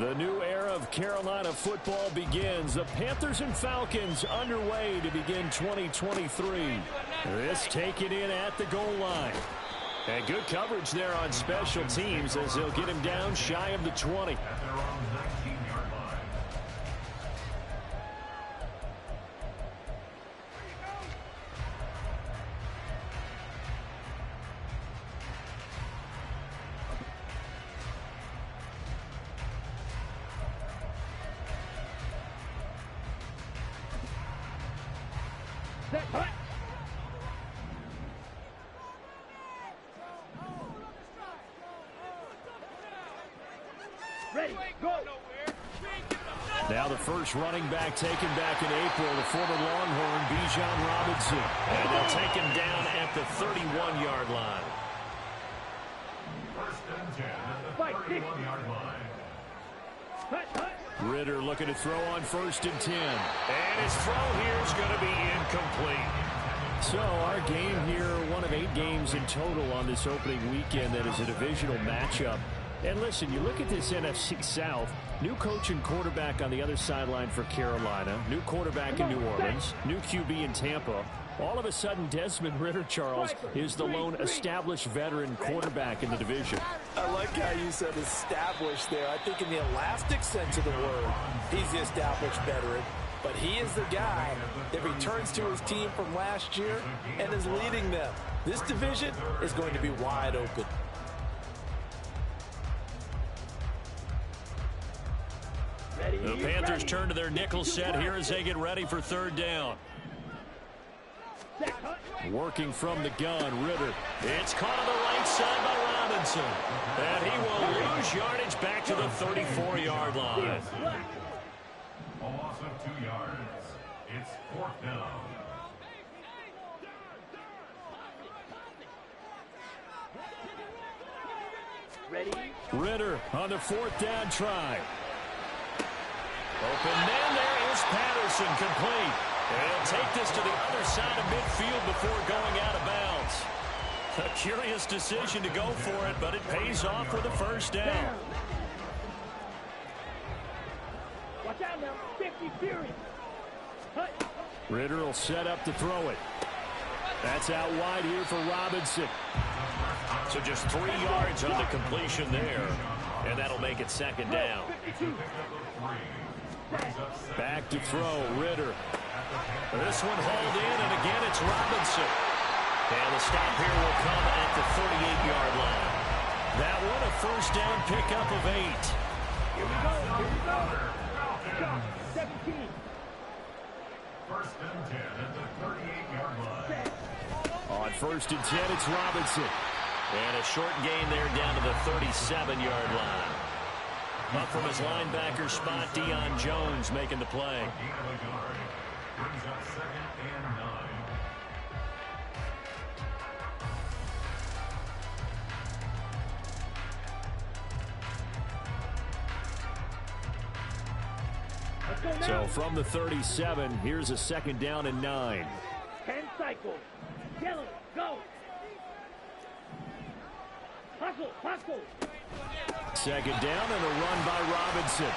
The new era of Carolina football begins. The Panthers and Falcons underway to begin 2023. This taken in at the goal line. And good coverage there on special teams as they'll get him down shy of the 20. Ready, go! Now the first running back taken back in April, the former Longhorn, Bijan Robinson. And they'll take him down at the 31-yard line. First and 10 at the 31-yard line. Ritter looking to throw on first and 10. And his throw here is going to be incomplete. So our game here, one of 8 games in total on this opening weekend that is a divisional matchup. And listen, you look at this NFC South, new coach and quarterback on the other sideline for Carolina, new quarterback in New Orleans, new QB in Tampa. All of a sudden, Desmond Ritter, Charles, is the lone established veteran quarterback in the division. I like how you said established there. I think in the elastic sense of the word, he's the established veteran. But he is the guy that returns to his team from last year and is leading them. This division is going to be wide open. The Panthers turn to their nickel set here as they get ready for third down. Working from the gun, Ritter. It's caught on the right side by Robinson. And he will lose yardage back to the 34-yard line. A loss of 2 yards. It's fourth down. Ready? Ritter on the fourth down try. Open man, there is Patterson, complete. And he'll take this to the other side of midfield before going out of bounds. A curious decision to go for it, but it pays off with a first down. Watch out now, 50 period. Ritter will set up to throw it. That's out wide here for Robinson. So just 3 yards on the completion there. And that'll make it second down. Back to throw, Ritter. This one hauled in, and again it's Robinson. And the stop here will come at the 38-yard line. That one a first down pickup of 8. Here we go, here we go. 17. First and 10 at the 38-yard line. On first and 10, it's Robinson. And a short gain there down to the 37-yard line. Up from his linebacker spot, Deion Jones making the play. Brings up second and 9. So from the 37, here's a second down and 9. 10 cycles. Yellow, go. Hustle, hustle. Second down and a run by Robinson.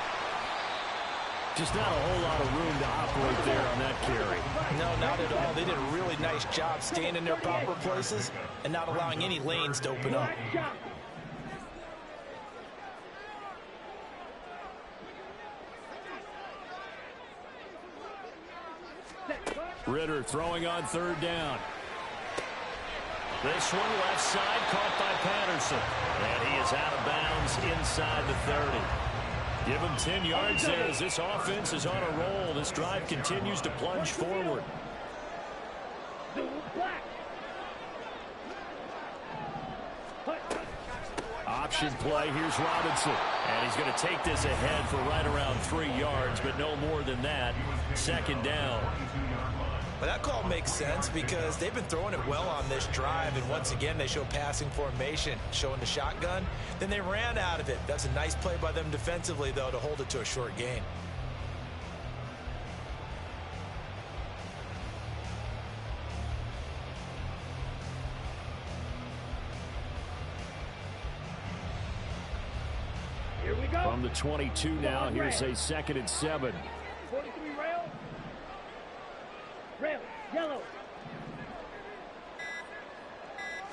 Just not a whole lot of room to operate there on that carry. No, not at all. They did a really nice job staying in their proper places and not allowing any lanes to open up. Ritter throwing on third down. This one left side caught by Patterson. And he is out of bounds inside the 30. Give him 10 yards there as this offense is on a roll. This drive continues to plunge forward. Option play. Here's Robinson. And he's going to take this ahead for right around 3 yards, but no more than that. Second down. But that call makes sense because they've been throwing it well on this drive, and once again they show passing formation, showing the shotgun. Then they ran out of it. That's a nice play by them defensively, though, to hold it to a short gain. Here we go. From the 22 now, here's a 2nd and 7. 43 rail. Rail, yellow.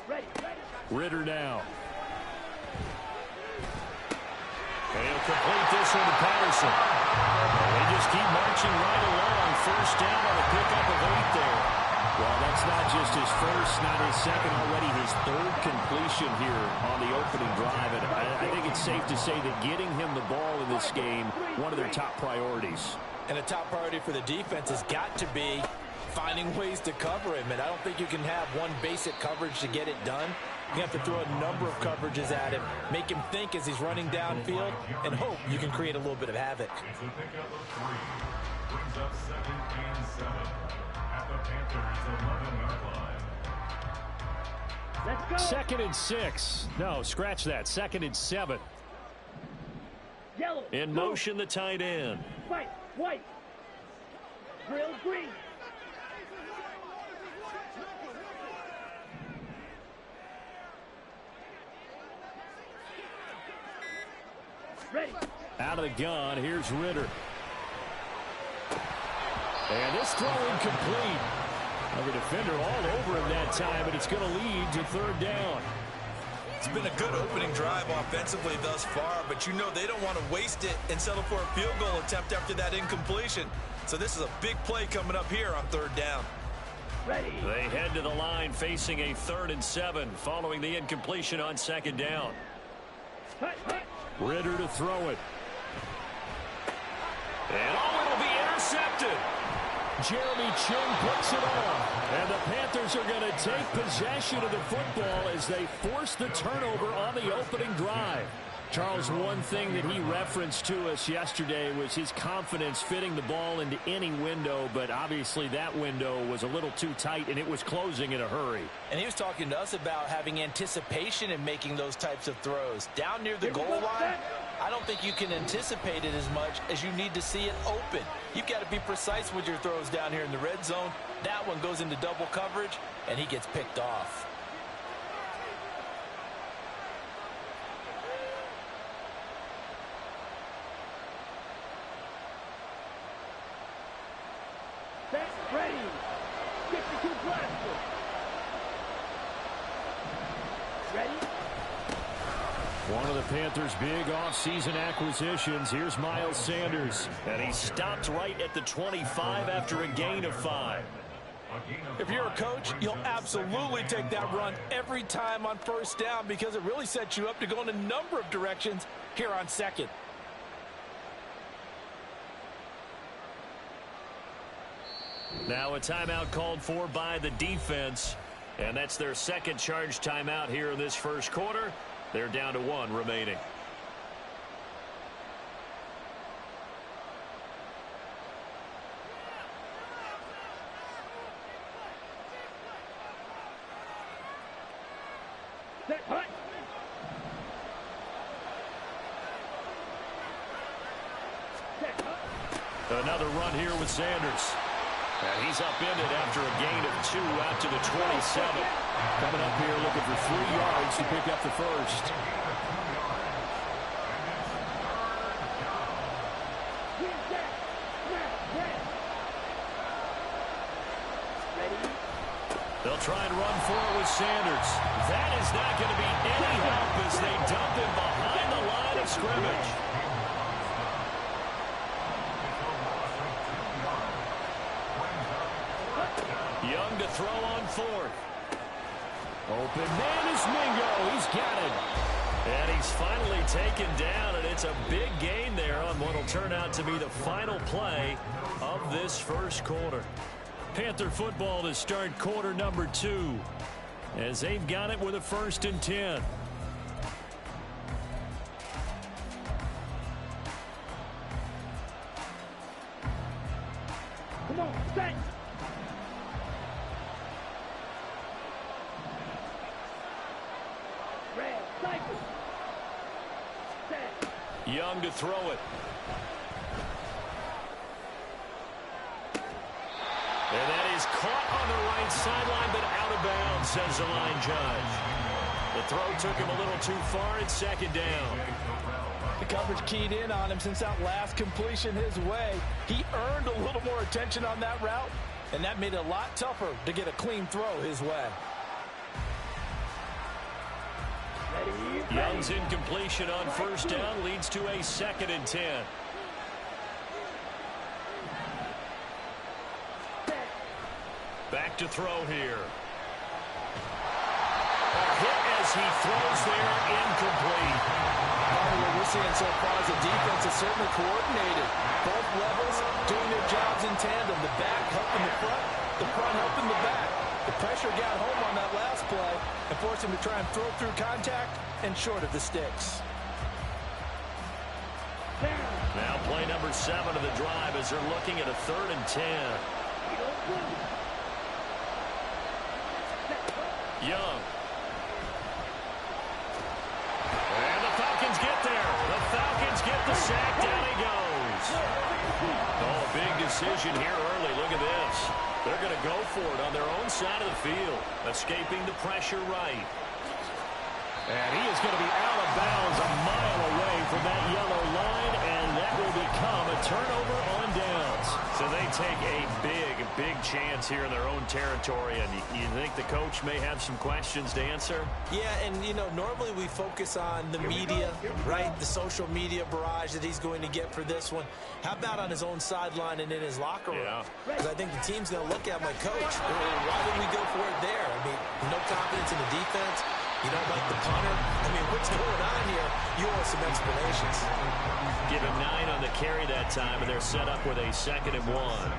Ready. Ritter now. And he'll complete this one to Patterson. They just keep marching right along. First down on a pickup of 8 there. Well, that's not just his first, not his second, already his 3rd completion here on the opening drive. And I think it's safe to say that getting him the ball in this game, one of their top priorities. And a top priority for the defense has got to be finding ways to cover him. And I don't think you can have one basic coverage to get it done. You have to throw a number of coverages at him, make him think as he's running downfield, and hope you can create a little bit of havoc. It's a pickup of 3. Brings up 2nd and 7 at the Panthers' 11-yard line. Let's go. 2nd and 6. No, scratch that. 2nd and 7. Yellow. In blue, motion, the tight end. white. Grill, green. Ready. Out of the gun, here's Ritter. And this throw incomplete. The defender all over him that time, but it's going to lead to 3rd down. It's been a good opening drive offensively thus far, but you know they don't want to waste it and settle for a field goal attempt after that incompletion. So this is a big play coming up here on 3rd down. Ready. They head to the line facing a 3rd and 7 following the incompletion on 2nd down. Hut. Ritter to throw it. And it'll be intercepted. Jeremy Chin puts it off. And the Panthers are going to take possession of the football as they force the turnover on the opening drive. Charles, one thing that he referenced to us yesterday was his confidence fitting the ball into any window, but obviously that window was a little too tight and it was closing in a hurry. And he was talking to us about having anticipation in making those types of throws. Down near the goal line, I don't think you can anticipate it as much as you need to see it open. You've got to be precise with your throws down here in the red zone. That one goes into double coverage, and he gets picked off. Ready. 52 blaster. Ready. One of the Panthers' big offseason acquisitions. Here's Miles Sanders. And he stopped right at the 25 after a gain of 5. If you're a coach, you'll absolutely take that run every time on 1st down because it really sets you up to go in a number of directions here on 2nd. Now a timeout called for by the defense. And that's their 2nd charge timeout here in this 1st quarter. They're down to 1 remaining. Set. Hut. Set. Hut. Another run here with Sanders. And he's upended after a gain of 2 out to the 27. Coming up here looking for 3 yards to pick up the 1st. They'll try and run for it with Sanders. That is not going to be any help as they dump him behind the line of scrimmage. Young to throw on 4th. Open man is Mingo. He's got it. And he's finally taken down, and it's a big gain there on what will turn out to be the final play of this 1st quarter. Panther football to start quarter number 2 as they've got it with a 1st and 10. Come on, set. Red, cycle. Set. Young to throw it. And that is caught on the right sideline, but out of bounds, says the line judge. The throw took him a little too far. It's second down. The coverage keyed in on him since that last completion his way. He earned a little more attention on that route, and that made it a lot tougher to get a clean throw his way. Young's incompletion on first down leads to a 2nd and 10. Back to throw here. A hit as he throws there, incomplete. What we're seeing so far is the defense is certainly coordinated. Both levels doing their jobs in tandem. The back helping the front helping the back. The pressure got home on that last play and forced him to try and throw through contact and short of the sticks. Now play number 7 of the drive as they're looking at a 3rd and 10. Young. And the Falcons get there. The Falcons get the sack. Down he goes. Oh, big decision here early. Look at this. They're going to go for it on their own side of the field. Escaping the pressure right. And he is going to be out of bounds a mile away from that yellow line, and that will become a turnover on downs. So they take a big chance here in their own territory, and you think the coach may have some questions to answer? Yeah, and, you know, normally we focus on the media, right? The social media barrage that he's going to get for this one. How about on his own sideline and in his locker room? Because I think the team's going to look at him like, Coach, why didn't we go for it there? I mean, no confidence in the defense. You don't like the punter? I mean, what's going on here? You want some explanations. Give him 9 on the carry that time, and they're set up with a 2nd and 1.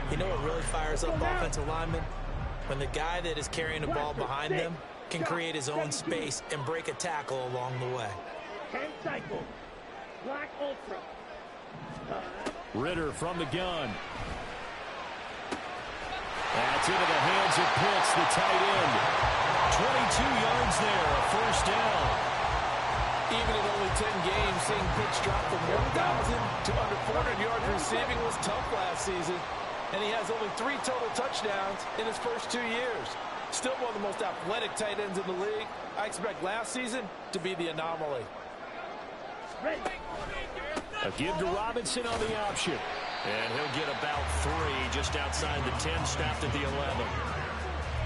You know what really fires up offensive linemen? When the guy that is carrying the ball behind them can create his own space and break a tackle along the way. 10 cycles. Black Ultra. Ritter from the gun. That's into the hands of Pitts, the tight end. 22 yards there, a 1st down. Even in only 10 games, seeing Pitts drop from 1,000 to under 400 yards receiving was tough last season. And he has only 3 total touchdowns in his first 2 years. Still one of the most athletic tight ends in the league. I expect last season to be the anomaly. A give to Robinson on the option. And he'll get about 3 just outside the 10, stopped at the 11.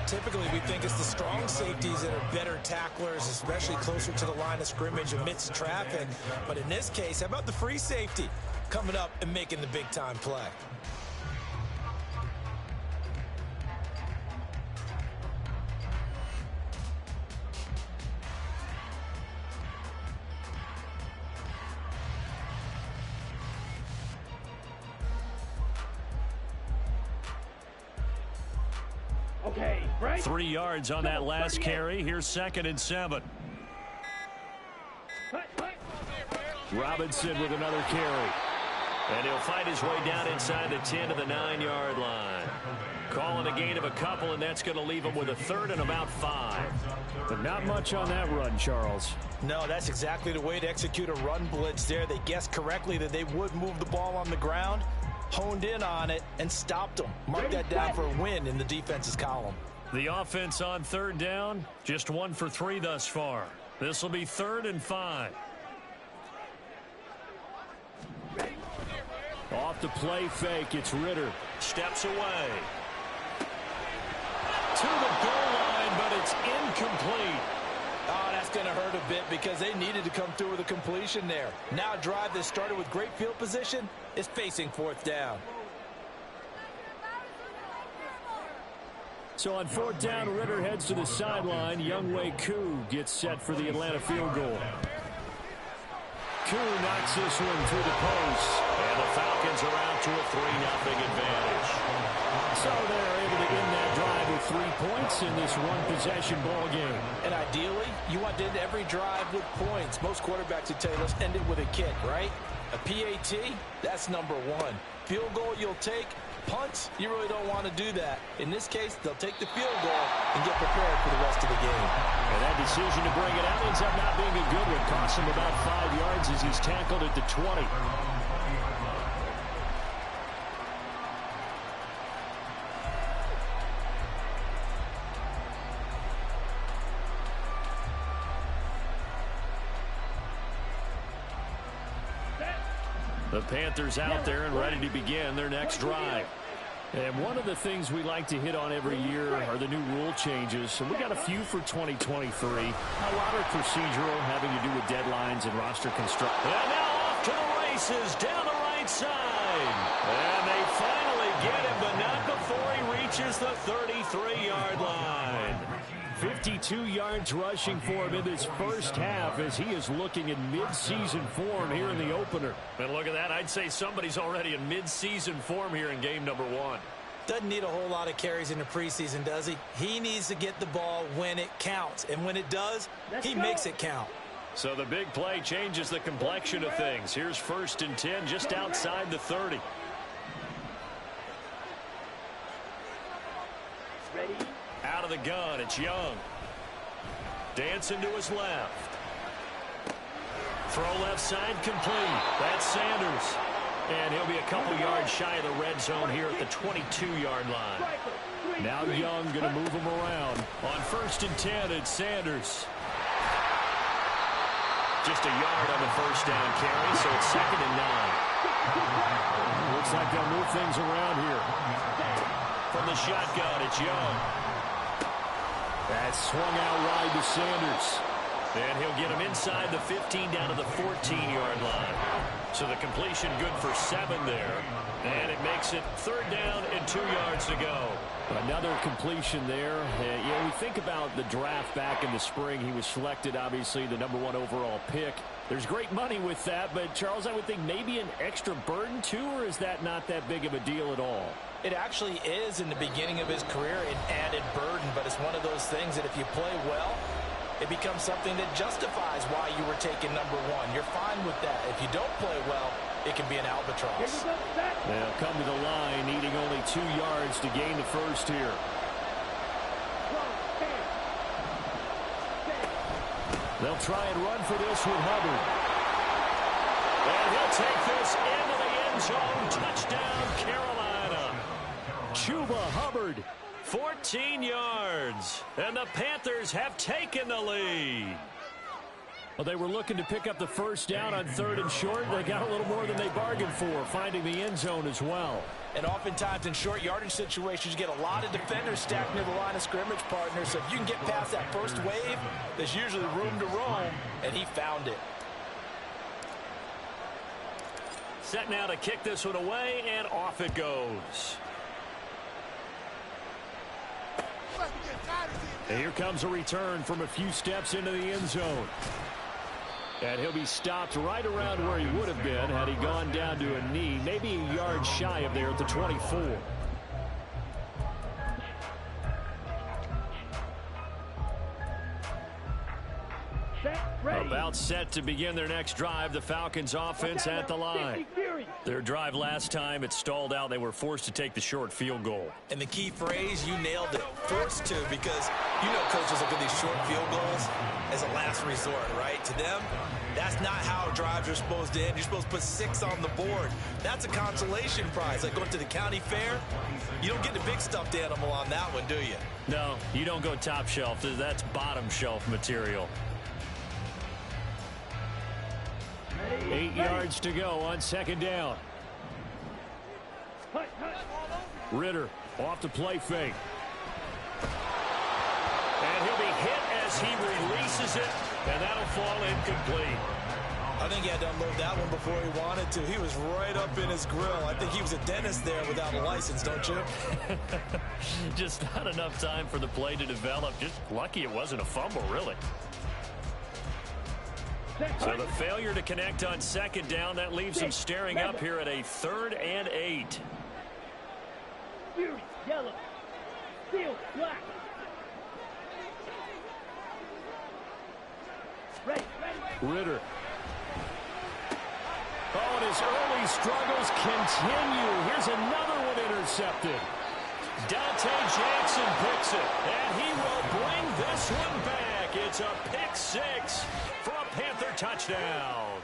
Typically, we think it's the strong safeties that are better tacklers, especially closer to the line of scrimmage amidst traffic. But in this case, how about the free safety coming up and making the big-time play? Okay, right? 3 yards on that last carry. Here's 2nd and 7. Robinson with another carry. And he'll fight his way down inside the 10 to the 9-yard line. Calling a gain of a couple, and that's going to leave him with a 3rd and about 5. But not much on that run, Charles. No, that's exactly the way to execute a run blitz there. They guessed correctly that they would move the ball on the ground, honed in on it, and stopped them. Mark that down for a win in the defense's column. The offense on 3rd down, just 1 for 3 thus far. This will be 3rd and 5. Off the play fake, it's Ritter. Steps away. To the goal line, but it's incomplete. Oh, that's going to hurt a bit because they needed to come through with a completion there. Now a drive that started with great field position is facing 4th down. So on 4th down, Ritter heads to the sideline. Younghoe Koo gets set for the Atlanta field goal. Koo knocks this one through the post. And the Falcons are out to a 3-0 advantage. So they're able to end that drive with 3 points in this one-possession ball game. And ideally, you want to end every drive with points. Most quarterbacks would tell you, let's end it with a kick, right? A PAT, that's number 1. Field goal you'll take. Punts, you really don't want to do that. In this case, they'll take the field goal and get prepared for the rest of the game. And that decision to bring it out ends up not being a good one. Costs him about 5 yards as he's tackled at the 20. The Panthers out there and ready to begin their next drive. And one of the things we like to hit on every year are the new rule changes. And we got a few for 2023. A lot are procedural, having to do with deadlines and roster construction. And now off to the races down the right side. And they finally get him, but not before he reaches the 33-yard line. 52 yards rushing for him in this first half as he is looking in mid-season form here in the opener. And look at that. I'd say somebody's already in mid-season form here in game number 1. Doesn't need a whole lot of carries in the preseason, does he? He needs to get the ball when it counts. And when it does, he makes it count. So the big play changes the complexion of things. Here's 1st and 10 just outside the 30. Ready? Out of the gun, it's Young. Dancing to his left. Throw left side complete. That's Sanders. And he'll be a couple yards shy of the red zone here at the 22-yard line. Now Young going to move him around. On 1st and 10, it's Sanders. Just a yard on the first down carry, so it's 2nd and 9. Looks like they'll move things around here. From the shotgun, it's Young. That's swung out wide to Sanders. And he'll get him inside the 15 down to the 14-yard line. So the completion good for 7 there. And it makes it 3rd down and 2 yards to go. Another completion there. We think about the draft back in the spring. He was selected, obviously, the #1 overall pick. There's great money with that, but, Charles, I would think maybe an extra burden, too, or is that not that big of a deal at all? It actually is in the beginning of his career an added burden, but it's one of those things that if you play well, it becomes something that justifies why you were taken #1. You're fine with that. If you don't play well, it can be an albatross. They'll come to the line, needing only 2 yards to gain the first here. They'll try and run for this with Hubbard. And he'll take this into the end zone. Touchdown, Carolina. Chuba Hubbard, 14 yards. And the Panthers have taken the lead. Well, they were looking to pick up the first down on 3rd and short. They got a little more than they bargained for, finding the end zone as well. And oftentimes in short yardage situations, you get a lot of defenders stacked near the line of scrimmage, partner. So if you can get past that first wave, there's usually room to roam, and he found it. Set now to kick this one away, and off it goes. And here comes a return from a few steps into the end zone. And he'll be stopped right around where he would have been had he gone down to a knee, maybe a yard shy of there at the 24. About set to begin their next drive. The Falcons offense at the line. Their drive last time, it stalled out. They were forced to take the short field goal. And the key phrase, you nailed it, forced to, because you know coaches look at these short field goals as a last resort, right? To them, that's not how drives are supposed to end. You're supposed to put 6 on the board. That's a consolation prize. Like going to the county fair, you don't get the big stuffed animal on that one, do you? No, you don't go top shelf. That's bottom shelf material. 8 yards to go on 2nd down. Ritter off the play fake. And he'll be hit as he releases it, and that'll fall incomplete. I think he had to unload that one before he wanted to. He was right up in his grill. I think he was a dentist there without a license, don't you? Just not enough time for the play to develop. Just lucky it wasn't a fumble, really. So the failure to connect on 2nd down, that leaves him staring up here at a 3rd and 8. Yellow. Steel. Black. Ritter. Oh, and his early struggles continue. Here's another one intercepted. Dante Jackson picks it, and he will bring this one back. It's a pick 6 for a Panther touchdown.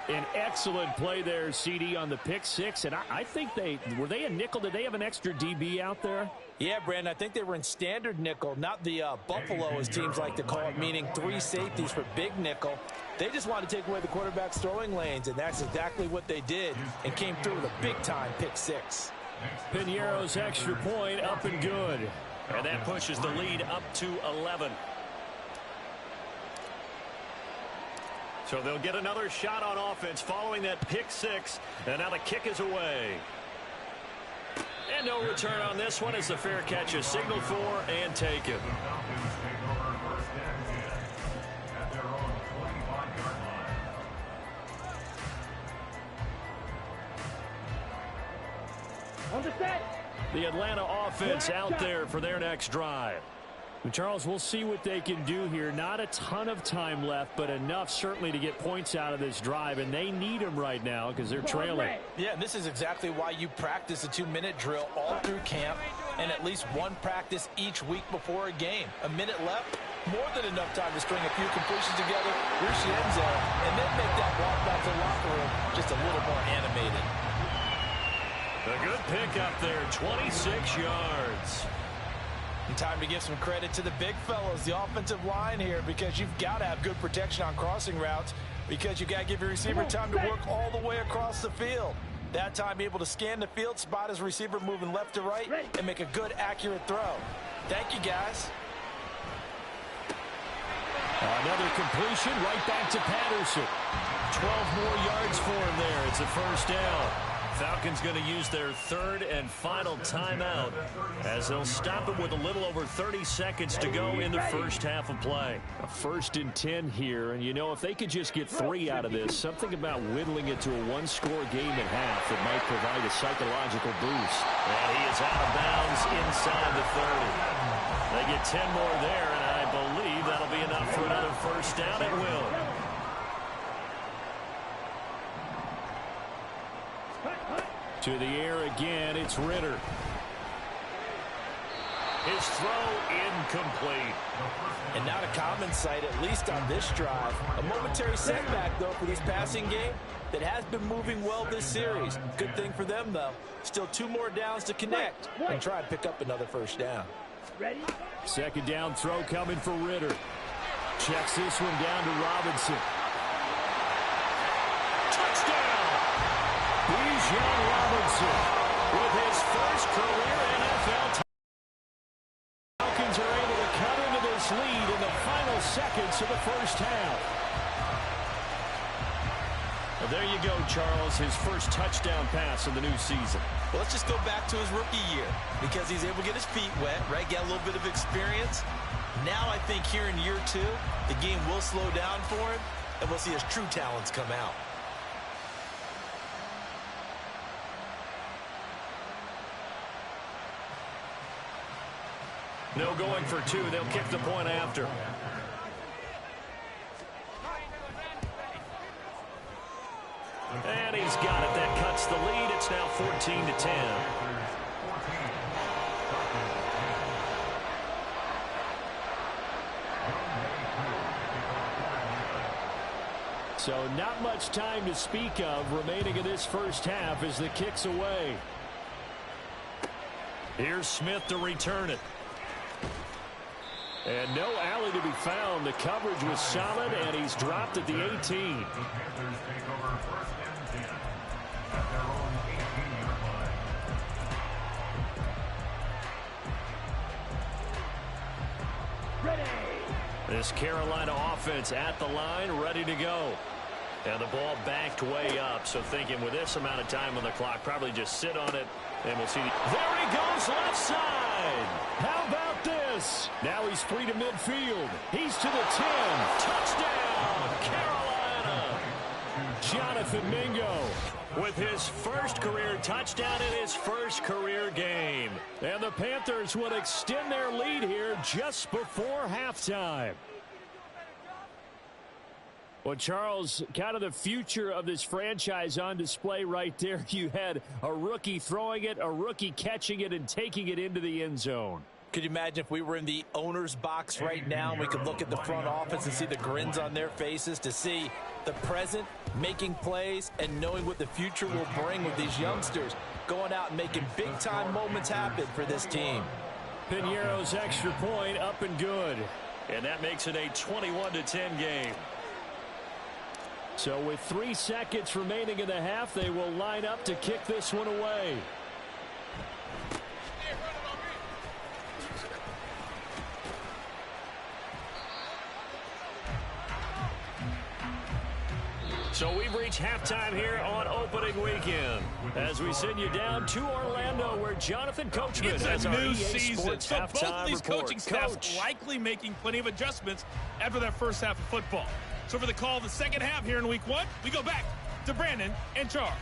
An excellent play there, CD, on the pick six. And I think were they a nickel? Did they have an extra DB out there? Yeah, Brandon, I think they were in standard nickel, not the Buffalo, as teams like to call it, meaning 3 safeties for big nickel. They just wanted to take away the quarterback's throwing lanes, and that's exactly what they did, and came through with a big-time pick six. Piñeiro's extra point up and good. And that pushes the lead up to 11. So they'll get another shot on offense following that pick six. And now the kick is away. And no return on this one as the fair catch is signaled for and taken. On the set. The Atlanta offense out there for their next drive. And Charles, we'll see what they can do here. Not a ton of time left, but enough certainly to get points out of this drive, and they need them right now because they're trailing. Yeah, and this is exactly why you practice a 2-minute drill all through camp and at least one practice each week before a game. A minute left, more than enough time to string a few completions together, reach the end zone, and then make that walk back to the locker room just a little more animated. A good pick up there, 26 yards. And time to give some credit to the big fellows, the offensive line here, because you've got to have good protection on crossing routes because you've got to give your receiver time to work all the way across the field. That time able to scan the field, spot his receiver moving left to right, and make a good, accurate throw. Thank you, guys. Another completion right back to Patterson. 12 more yards for him there. It's a first down. Falcons going to use their third and final timeout as they'll stop it with a little over 30 seconds to go in the first half of play. A 1st and 10 here, and you know, if they could just get 3 out of this, something about whittling it to a 1-score game at half that might provide a psychological boost. And he is out of bounds inside the 30. They get 10 more there, and I believe that'll be enough for another first down at will. To the air again, it's Ritter. His throw incomplete. And not a common sight, at least on this drive. A momentary setback, though, for this passing game that has been moving well this series. Good thing for them, though. Still 2 more downs to connect and try to pick up another first down. Ready? 2nd down throw coming for Ritter. Checks this one down to Robinson. Touchdown! Bijan Robinson with his first career NFL. Falcons are able to cut into this lead in the final seconds of the first half. Well, there you go, Charles. His first touchdown pass of the new season. Well, let's just go back to his rookie year because he's able to get his feet wet, right? Get a little bit of experience. Now I think here in year 2, the game will slow down for him, and we'll see his true talents come out. No going for 2. They'll kick the point after. And he's got it. That cuts the lead. It's now 14-10. So not much time to speak of remaining in this first half as the kick's away. Here's Smith to return it. And no alley to be found. The coverage was solid, and he's dropped at the 18. The Panthers take over 1st and 10 at their own 18-yard line. Ready. This Carolina offense at the line, ready to go. And the ball backed way up, so thinking with this amount of time on the clock, probably just sit on it, and we'll see. There he goes, left side. How about this? Now he's free to midfield. He's to the 10. Touchdown, Carolina! Jonathan Mingo With his first career touchdown in his first career game. And the Panthers will extend their lead here just before halftime. Well, Charles, kind of the future of this franchise on display right there. You had a rookie throwing it, a rookie catching it, and taking it into the end zone. Could you imagine if we were in the owner's box right now and we could look at the front office and see the grins on their faces, to see the present making plays and knowing what the future will bring with these youngsters going out and making big-time moments happen for this team. Piñeiro's extra point up and good. And that makes it a 21-10 game. So with 3 seconds remaining in the half, they will line up to kick this one away. So we've reached halftime here on opening weekend as we send you down to Orlando, where Jonathan Coachman has our EA Sports so both of these report. coaching staffs likely making plenty of adjustments after that first half of football. So for the call of the second half here in week 1, we go back to Brandon and Charles.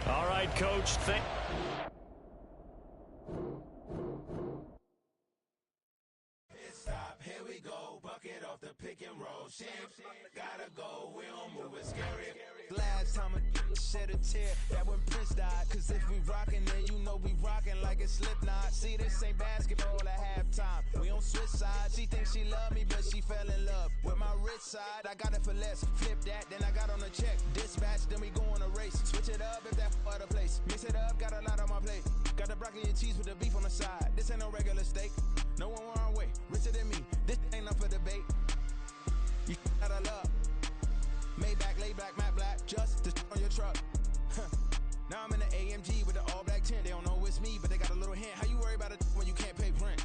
All right, Coach. Stop, here we go, bucket off the pick and roll. Champs, gotta go, we don't move it scary. Last time a shed a tear, that when Prince died. Cause if we rockin', then you know we rockin' like a Slipknot. See, this ain't basketball at halftime. We on switch sides. She thinks she love me, but she fell in love with my rich side. I got it for less. Flip that, then I got on a check. Dispatch, then we go on a race. Switch it up if that other place. Mix it up, got a lot on my plate. Got the broccoli and cheese with the beef on the side. This ain't no regular steak. No one wrong way, richer than me. This ain't up for debate. You gotta love. Maybach, lay back, matte black, just to on your truck. Now I'm in the AMG with the all black tint. They don't know it's me, but they got a little hint. How you worry about it when you can't pay rent?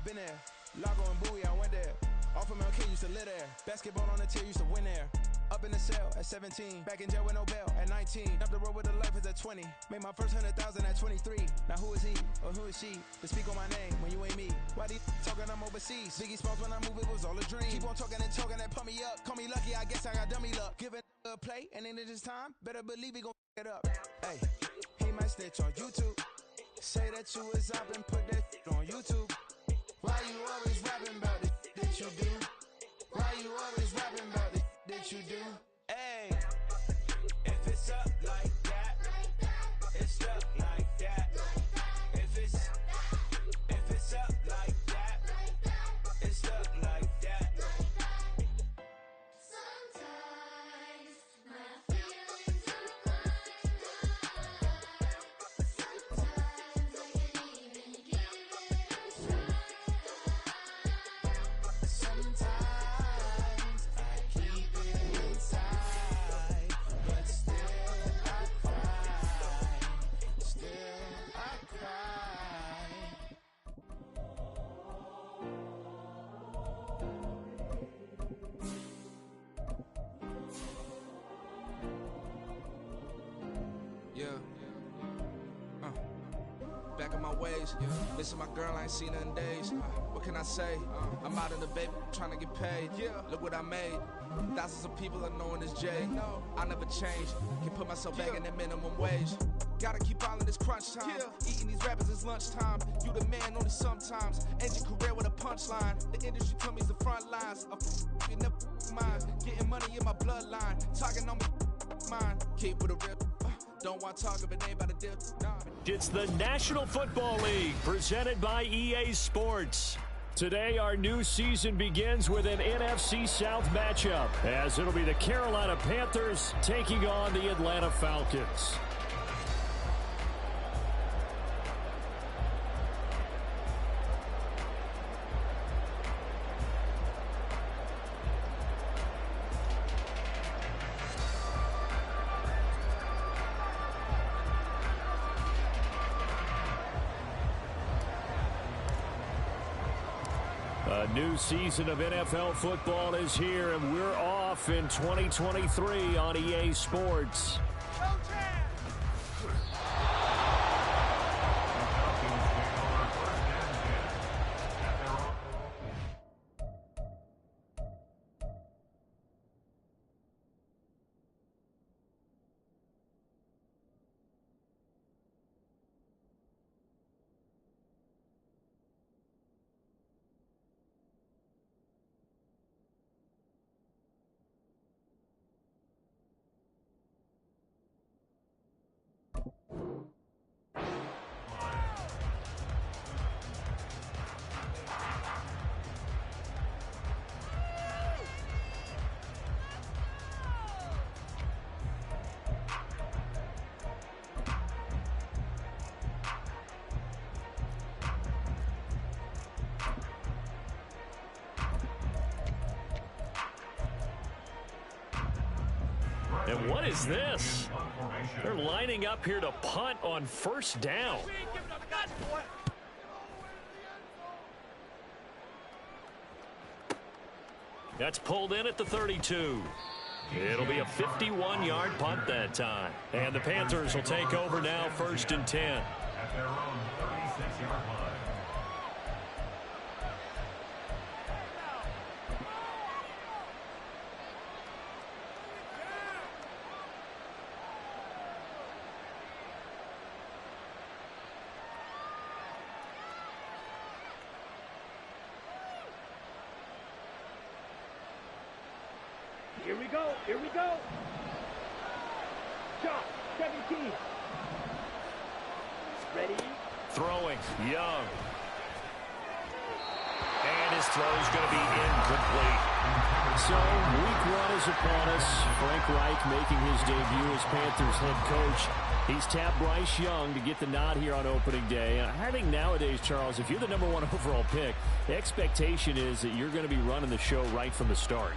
I've been there. Lago and Bowie, I went there. Off of MLK, used to live there. Basketball on the tier, used to win there. Up in the cell at 17. Back in jail with no bail at 19. Up the road with the life is at 20. Made my first 100,000 at 23. Now who is he or who is she to speak on my name when you ain't me? Why they talking I'm overseas? Biggie Smalls when I move, it was all a dream. Keep on talking and pump me up. Call me lucky, I guess I got dummy luck. Give it a play and then it's time. Better believe he gon' it up. Hey, he might snitch on YouTube. Say that you was up and put that on YouTube. Why you always rapping about it that you do? Why you always rapping about it that you do? Hey, if it's up like that, it's up like that. If it's up like that, it's up like that. Sometimes my feelings are blind. Sometimes I can't even give it a try. Sometimes I keep it inside, but still I cry. Still I cry. Yeah. Back in my ways. Missing my girl, I ain't seen her in days. What can I say? I'm out in the baby, trying to get paid. Look what I made. Thousands of people are knowing this Jay. I never change. Can put myself back in that minimum wage. Gotta keep all in this crunch time. Eating these rappers is lunchtime. You the man only sometimes. End your career with a punchline. The industry told me it's the front lines. You never mind. Getting money in my bloodline. Talking on me, mine. Keep with a real. Don't want to talk if it ain't about a deal. It's the National Football League, presented by EA Sports. Today, our new season begins with an NFC South matchup, as it'll be the Carolina Panthers taking on the Atlanta Falcons. A new season of NFL football is here, and we're off in 2023 on EA Sports. And what is this? They're lining up here to punt on first down. That's pulled in at the 32. It'll be a 51-yard punt that time. And the Panthers will take over now, 1st and 10. At their own 36-yard line. Here we go. Here we go. Shot. 17. Ready. Throwing. Young. And his throw is going to be incomplete. So, week 1 is upon us. Frank Reich making his debut as Panthers head coach. He's tapped Bryce Young to get the nod here on opening day. I think nowadays, Charles, if you're the #1 overall pick, the expectation is that you're going to be running the show right from the start.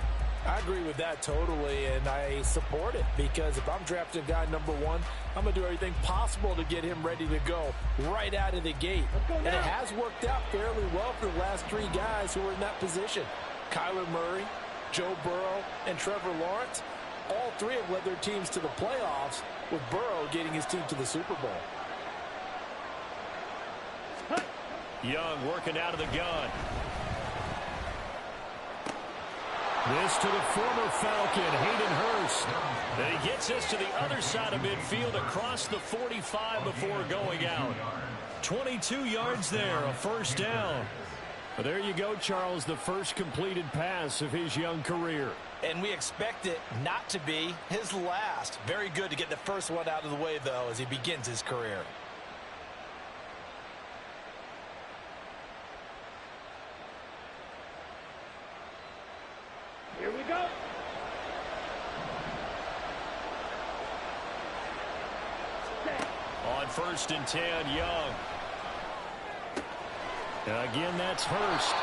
I agree with that totally, and I support it because if I'm drafting a guy number 1, I'm going to do everything possible to get him ready to go right out of the gate. And it has worked out fairly well for the last 3 guys who were in that position. Kyler Murray, Joe Burrow, and Trevor Lawrence. All 3 have led their teams to the playoffs, with Burrow getting his team to the Super Bowl. Young working out of the gun. This to the former Falcon, Hayden Hurst. And he gets this to the other side of midfield across the 45 before going out. 22 yards there, a first down. Well, there you go, Charles, the first completed pass of his young career. And we expect it not to be his last. Very good to get the first one out of the way, though, as he begins his career. Here we go. On 1st and 10, Young. Again, that's Hurst.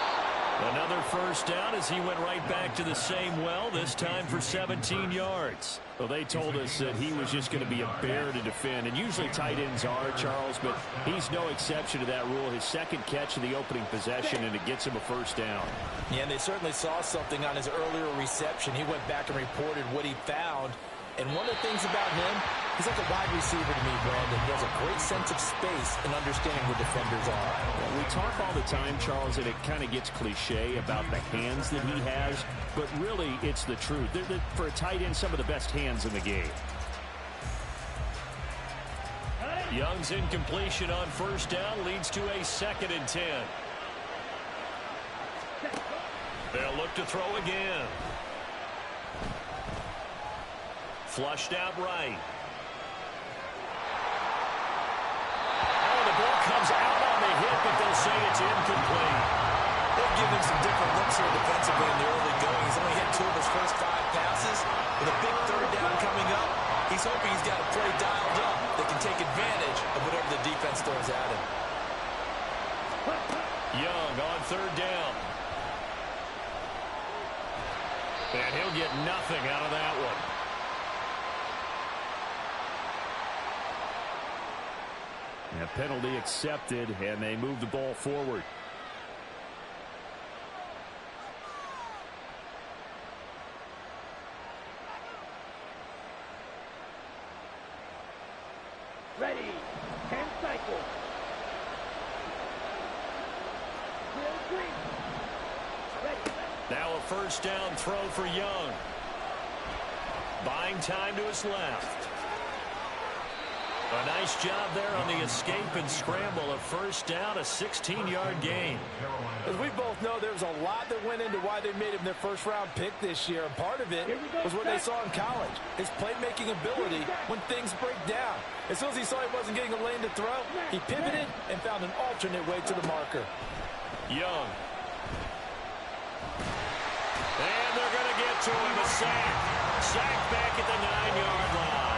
Another first down as he went right back to the same well, this time for 17 yards. Well, they told us that he was just going to be a bear to defend, and usually tight ends are, Charles, but he's no exception to that rule. His second catch of the opening possession, and it gets him a first down. Yeah, and they certainly saw something on his earlier reception. He went back and reported what he found. And one of the things about him, he's like a wide receiver to me, Brandon. He has a great sense of space and understanding where defenders are. Well, we talk all the time, Charles, and it kind of gets cliche about the hands that he has, but really it's the truth. They're, for a tight end, some of the best hands in the game. Young's incompletion on first down leads to a 2nd and 10. They'll look to throw again. Flushed out right. Oh, the ball comes out on the hit, but they'll say it's incomplete. They'll give him some different looks here defensively in the early going. He's only hit 2 of his first 5 passes. With a big 3rd down coming up, he's hoping he's got a play dialed up that can take advantage of whatever the defense throws at him. Young on 3rd down. And he'll get nothing out of that one. A penalty accepted, and they move the ball forward. Ready. 10 cycles. Ready. Now a first down throw for Young. Buying time to his left. A nice job there on the escape and scramble. A first down, a 16-yard gain. As we both know, there was a lot that went into why they made him their first-round pick this year. And part of it was what they saw in college, his playmaking ability when things break down. As soon as he saw he wasn't getting a lane to throw, he pivoted and found an alternate way to the marker. Young. And they're going to get to him. A sack. Sack back at the 9-yard line.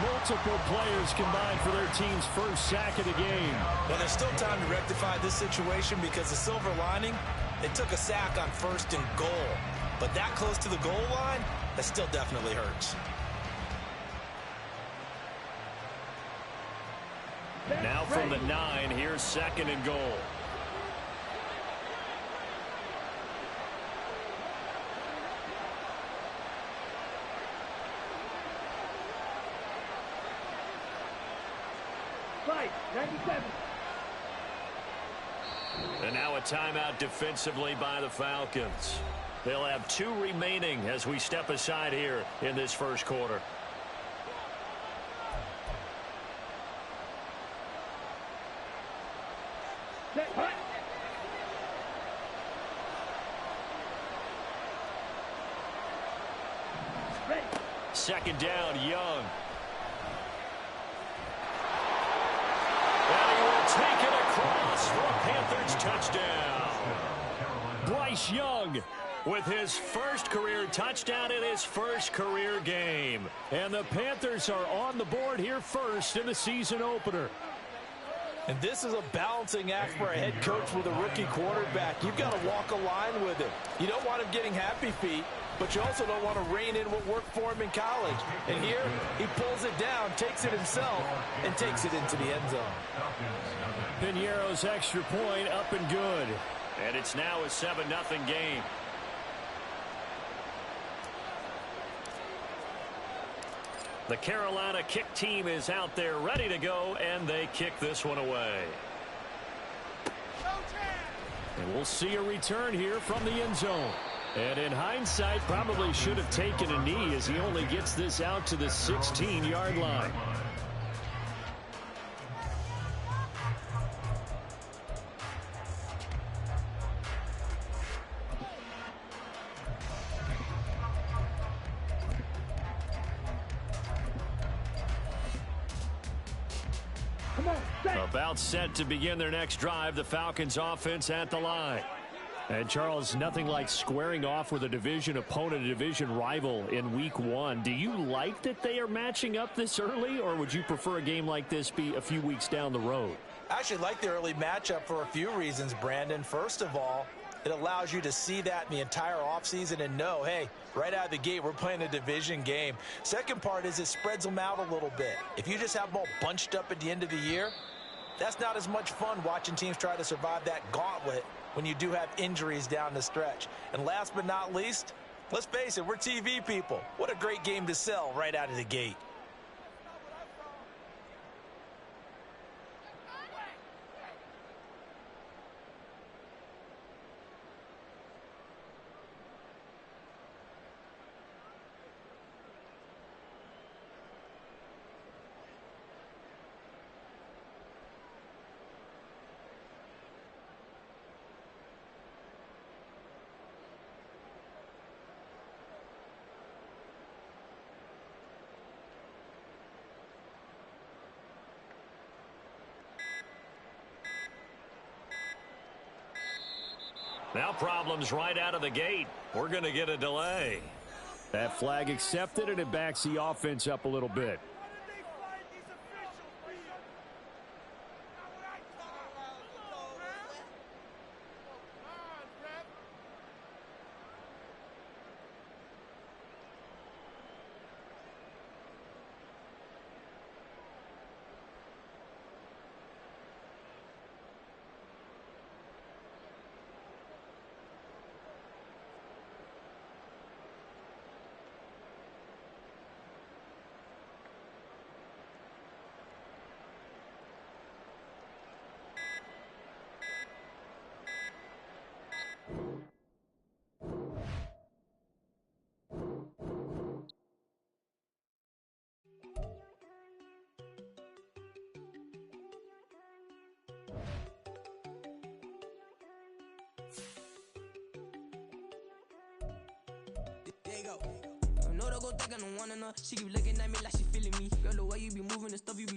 Multiple players combined for their team's first sack of the game. Well, there's still time to rectify this situation because the silver lining, they took a sack on 1st and goal. But that close to the goal line, that still definitely hurts. Now from the 9, here's 2nd and goal. Fight. 97. And now a timeout defensively by the Falcons. They'll have 2 remaining as we step aside here in this first quarter. Set. Hut. Ready. 2nd down, Young. And he will take it across for a Panthers touchdown. Bryce Young with his first career touchdown in his first career game. And the Panthers are on the board here first in the season opener. And this is a balancing act for a head coach with a rookie quarterback. You've got to walk a line with him. You don't want him getting happy feet, but you also don't want to rein in what worked for him in college. And here, he pulls it down, takes it himself, and takes it into the end zone. Piñeiro's extra point up and good. And it's now a 7-0 game. The Carolina kick team is out there ready to go, and they kick this one away. And we'll see a return here from the end zone. And in hindsight, probably should have taken a knee as he only gets this out to the 16-yard line. About set to begin their next drive, the Falcons offense at the line. And Charles, nothing like squaring off with a division opponent, a division rival in week 1. Do you like that they are matching up this early, or would you prefer a game like this be a few weeks down the road? I actually like the early matchup for a few reasons, Brandon. First of all, it allows you to see that in the entire offseason and know, hey, right out of the gate, we're playing a division game. Second part is it spreads them out a little bit. If you just have them all bunched up at the end of the year, that's not as much fun watching teams try to survive that gauntlet when you do have injuries down the stretch. And last but not least, let's face it, we're TV people. What a great game to sell right out of the gate. Now problems right out of the gate. We're going to get a delay. That flag accepted, and it backs the offense up a little bit. There you go. I know they go think I don't want enough. She keep looking at me like she feeling me. Girl, the way you be moving and stuff you be